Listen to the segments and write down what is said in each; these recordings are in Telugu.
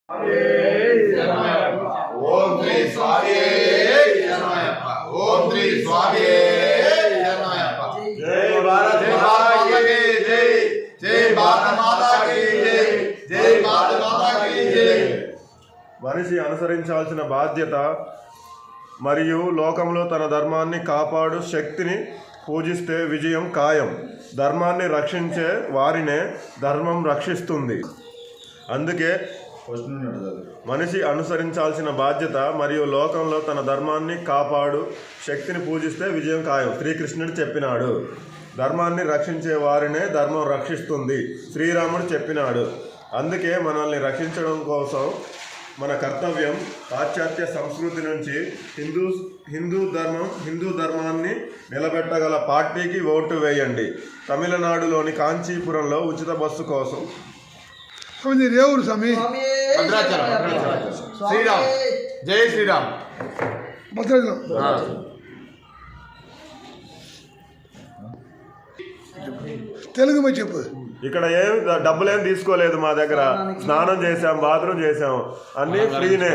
ఓం శ్రీ స్వామి శరణమయ్యప్ప. ఓం శ్రీ స్వామి శరణమయ్యప్ప. జై భారత్ మాతా కీ జై. జై భారత మాతా కీ జై. జై భారత మాతా కీ జై. మనిషి అనుసరించాల్సిన బాధ్యత మరియు లోకంలో తన ధర్మాన్ని కాపాడు శక్తిని పూజిస్తే విజయం ఖాయం. ధర్మాన్ని రక్షించే వారినే ధర్మం రక్షిస్తుంది. అందుకే మనిషి అనుసరించాల్సిన బాధ్యత మరియు లోకంలో తన ధర్మాన్ని కాపాడు శక్తిని పూజిస్తే విజయం ఖాయం. శ్రీకృష్ణుడు చెప్పినాడు. ధర్మాన్ని రక్షించే వారినే ధర్మం రక్షిస్తుంది. శ్రీరాముడు చెప్పినాడు. అందుకే మనల్ని రక్షించడం కోసం మన కర్తవ్యం పాశ్చాత్య సంస్కృతి నుంచి హిందూ ధర్మాన్ని నిలబెట్టగల పార్టీకి ఓటు వేయండి. తమిళనాడులోని కాంచీపురంలో ఉచిత బస్సు కోసం రేవురు స్వామి భద్రాచలం. శ్రీరామ్. జై శ్రీరామ్. భద్రాచలం. తెలుగు మీద చెప్పు. ఇక్కడ డబ్బులేం తీసుకోలేదు మా దగ్గర. స్నానం చేసాం, బాత్రూమ్ చేసాం, అన్నీ ఫ్రీనే.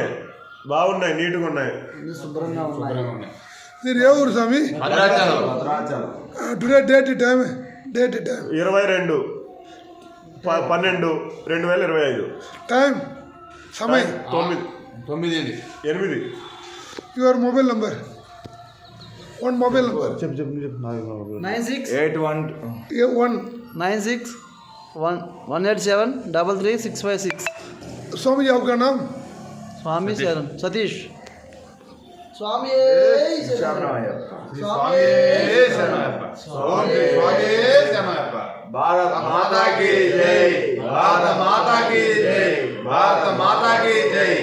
బాగున్నాయి, నీట్గా ఉన్నాయి. మీరు ఏ ఊరు స్వామి? Today date time 22/12/2025. టైం సమయం 9:08. Your mobile number. One mobile number. చెప్పు 961871873356. स्वामी जी आपका नाम? स्वामी शरण सतीश. स्वामी शरणमయ్యప్ప. स्वामी शरणमయ్యప్ప. ओम श्री स्वामी शरणमయ్యప్ప. भारत माता की जय. भारत माता की जय. भारत माता की जय.